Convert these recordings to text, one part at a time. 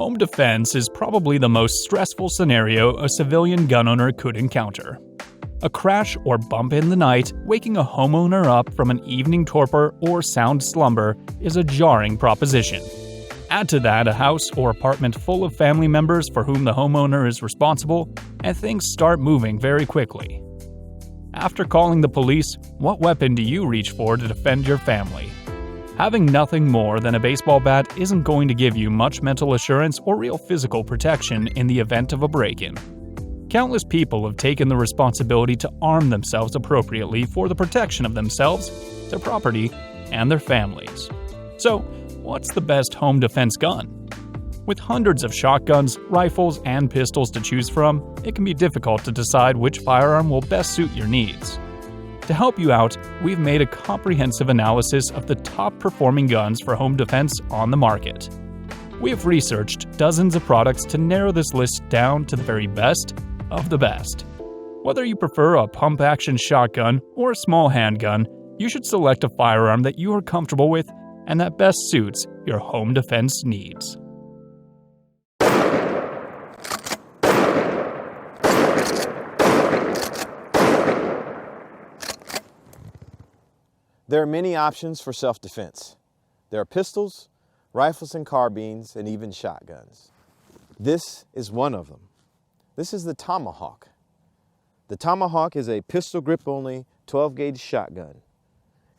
Home defense is probably the most stressful scenario a civilian gun owner could encounter. A crash or bump in the night, waking a homeowner up from an evening torpor or sound slumber, is a jarring proposition. Add to that a house or apartment full of family members for whom the homeowner is responsible, and things start moving very quickly. After calling the police, what weapon do you reach for to defend your family? Having nothing more than a baseball bat isn't going to give you much mental assurance or real physical protection in the event of a break-in. Countless people have taken the responsibility to arm themselves appropriately for the protection of themselves, their property, and their families. So, what's the best home defense gun? With hundreds of shotguns, rifles, and pistols to choose from, it can be difficult to decide which firearm will best suit your needs. To help you out, we've made a comprehensive analysis of the top performing guns for home defense on the market. We have researched dozens of products to narrow this list down to the very best of the best. Whether you prefer a pump-action shotgun or a small handgun, you should select a firearm that you are comfortable with and that best suits your home defense needs. There are many options for self-defense. There are pistols, rifles and carbines, and even shotguns. This is one of them. This is the Tomahawk. The Tomahawk is a pistol grip-only 12-gauge shotgun.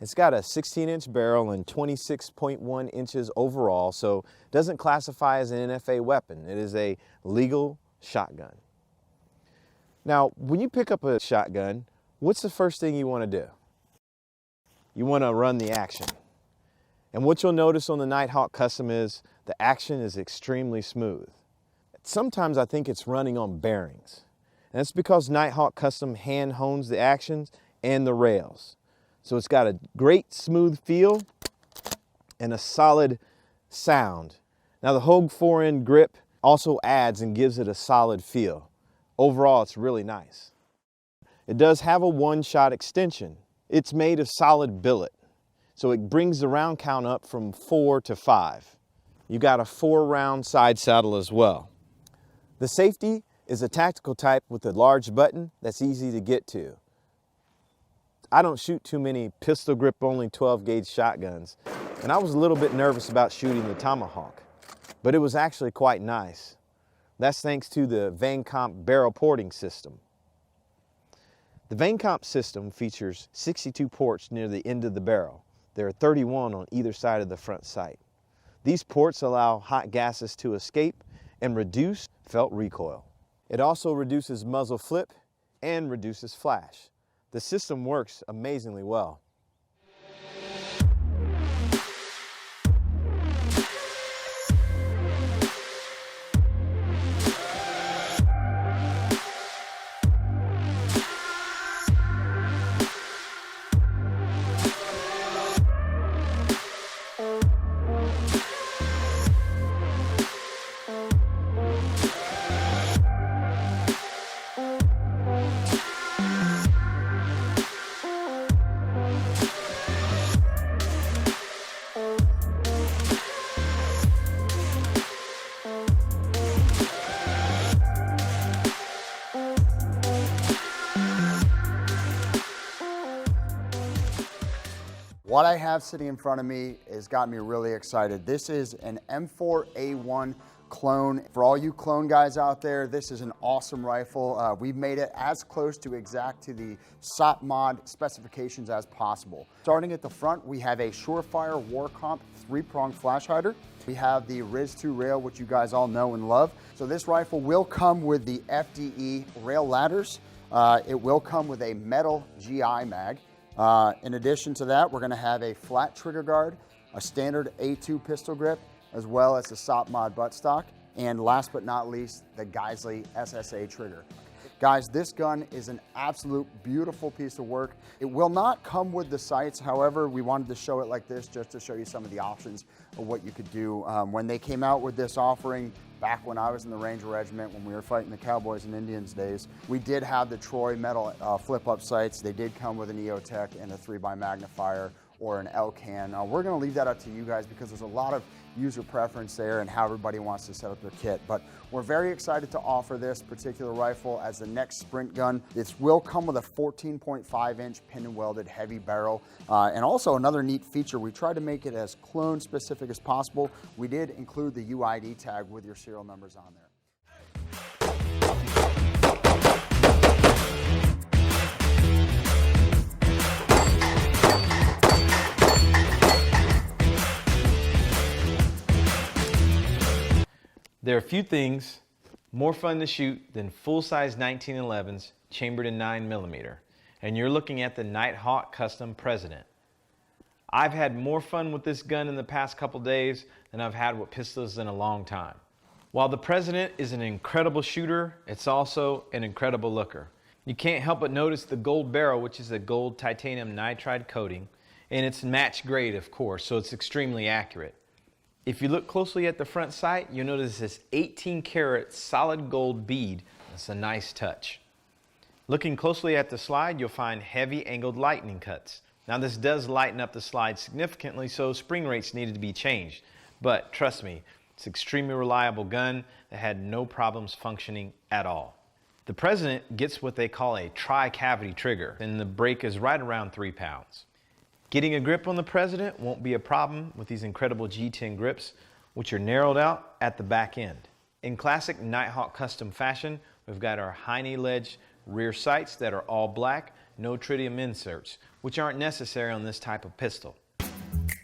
It's got a 16-inch barrel and 26.1 inches overall, so it doesn't classify as an NFA weapon. It is a legal shotgun. Now, when you pick up a shotgun, what's the first thing you want to do? You want to run the action. And what you'll notice on the Nighthawk Custom is the action is extremely smooth. Sometimes I think it's running on bearings. And it's because Nighthawk Custom hand hones the actions and the rails. So it's got a great smooth feel and a solid sound. Now the Hogue 4-end grip also adds and gives it a solid feel. Overall, it's really nice. It does have a one-shot extension. It's made of solid billet, so it brings the round count up from 4 to 5. You got a 4-round side saddle as well. The safety is a tactical type with a large button that's easy to get to. I don't shoot too many pistol grip only 12-gauge shotguns, and I was a little bit nervous about shooting the Tomahawk, but it was actually quite nice. That's thanks to the Vaincomp barrel porting system. The Vaincomp system features 62 ports near the end of the barrel. There are 31 on either side of the front sight. These ports allow hot gases to escape and reduce felt recoil. It also reduces muzzle flip and reduces flash. The system works amazingly well. What I have sitting in front of me has got me really excited. This is an M4A1 Clone. For all you clone guys out there, this is an awesome rifle. We've made it as close to exact to the SOP mod specifications as possible. Starting at the front, we have a Surefire Warcomp 3-prong flash hider. We have the RIS-2 rail, which you guys all know and love. So this rifle will come with the FDE rail ladders. It will come with a metal GI mag. In addition to that, we're going to have a flat trigger guard, a standard A2 pistol grip, as well as the SOP mod buttstock, and last but not least, the Geisley SSA trigger. Guys, this gun is an absolute beautiful piece of work. It will not come with the sights. However, we wanted to show it like this just to show you some of the options of what you could do. When they came out with this offering, back when I was in the Ranger Regiment, when we were fighting the Cowboys and Indians days, we did have the Troy metal flip-up sights. They did come with an EOTech and a 3x magnifier or an L-can. We're gonna leave that up to you guys because there's a lot of user preference there and how everybody wants to set up their kit. But we're very excited to offer this particular rifle as the next sprint gun. It will come with a 14.5-inch pin and welded heavy barrel. And also another neat feature, we tried to make it as clone specific as possible. We did include the UID tag with your serial numbers on there. There are few things more fun to shoot than full-size 1911s chambered in 9mm, and you're looking at the Nighthawk Custom President. I've had more fun with this gun in the past couple days than I've had with pistols in a long time. While the President is an incredible shooter, it's also an incredible looker. You can't help but notice the gold barrel, which is a gold titanium nitride coating, and it's match grade, of course, so it's extremely accurate. If you look closely at the front sight, you'll notice this 18-karat solid gold bead. That's a nice touch. Looking closely at the slide, you'll find heavy angled lightning cuts. Now this does lighten up the slide significantly, so spring rates needed to be changed. But trust me, it's an extremely reliable gun that had no problems functioning at all. The President gets what they call a tri-cavity trigger, and the break is right around 3 pounds. Getting a grip on the President won't be a problem with these incredible G10 grips, which are narrowed out at the back end. In classic Nighthawk custom fashion, we've got our high knee ledge rear sights that are all black, no tritium inserts, which aren't necessary on this type of pistol.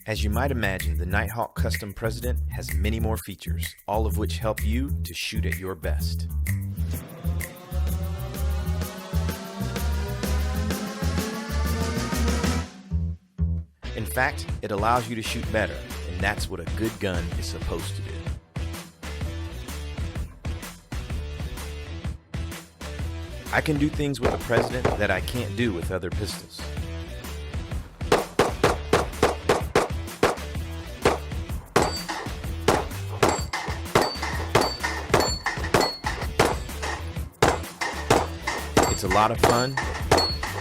As you might imagine, the Nighthawk Custom President has many more features, all of which help you to shoot at your best. In fact, it allows you to shoot better, and that's what a good gun is supposed to do. I can do things with the President that I can't do with other pistols. It's a lot of fun,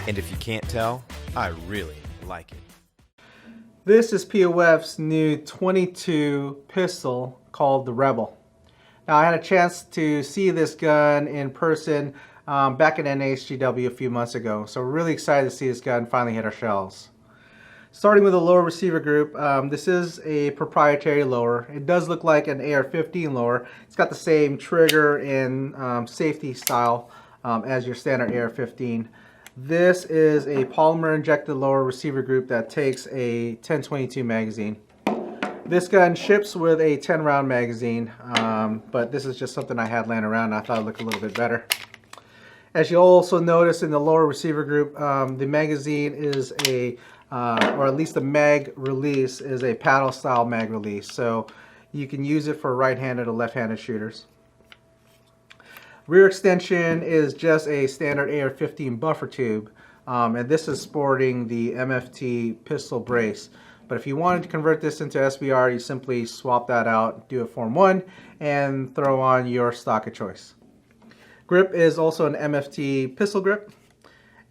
and if you can't tell, I really like it. This is POF's new 22 pistol called the Rebel. Now I had a chance to see this gun in person back at NHGW a few months ago, so we're really excited to see this gun finally hit our shelves. Starting with the lower receiver group, this is a proprietary lower. It does look like an AR-15 lower. It's got the same trigger and safety style as your standard AR-15. This is a polymer injected lower receiver group that takes a 1022 magazine. This gun ships with a 10 round magazine, but this is just something I had laying around and I thought it looked a little bit better. As you'll also notice in the lower receiver group, the magazine is a, or at least the mag release is a paddle style mag release. So you can use it for right-handed or left-handed shooters. Rear extension is just a standard AR-15 buffer tube, and this is sporting the MFT pistol brace. But if you wanted to convert this into SBR, you simply swap that out, do a Form 1, and throw on your stock of choice. Grip is also an MFT pistol grip,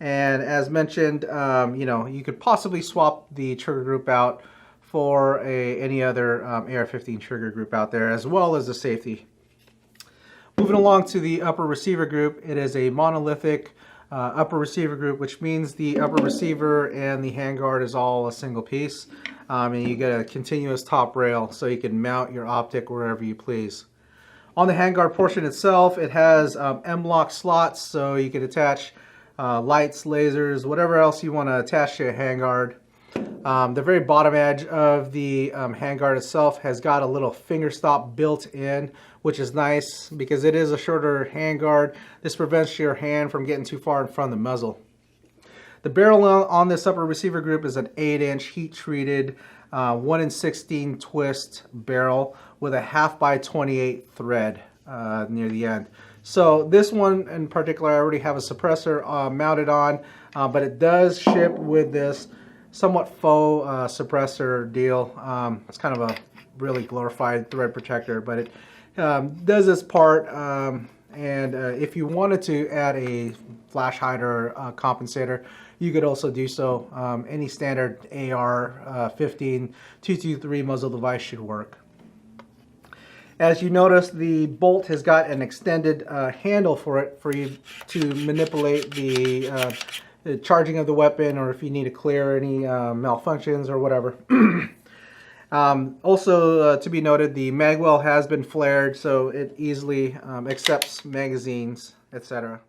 and as mentioned, you could possibly swap the trigger group out for any other AR-15 trigger group out there, as well as the safety. Moving along to the upper receiver group, it is a monolithic upper receiver group, which means the upper receiver and the handguard is all a single piece, and you get a continuous top rail so you can mount your optic wherever you please. On the handguard portion itself, it has M-lock slots, so you can attach lights, lasers, whatever else you want to attach to a handguard. The very bottom edge of the handguard itself has got a little finger stop built in, which is nice because it is a shorter handguard. This prevents your hand from getting too far in front of the muzzle. The barrel on this upper receiver group is an 8-inch heat-treated 1 in 16 twist barrel with a 1/2x28 thread near the end. So this one in particular, I already have a suppressor mounted on, but it does ship with this somewhat faux suppressor deal. It's kind of a really glorified thread protector, but it does this part. And if you wanted to add a flash hider compensator, you could also do so. Any standard AR-15 223 muzzle device should work. As you notice, the bolt has got an extended handle for it for you to manipulate the charging of the weapon, or if you need to clear any malfunctions or whatever. Also to be noted, the mag well has been flared, so it easily accepts magazines, etc.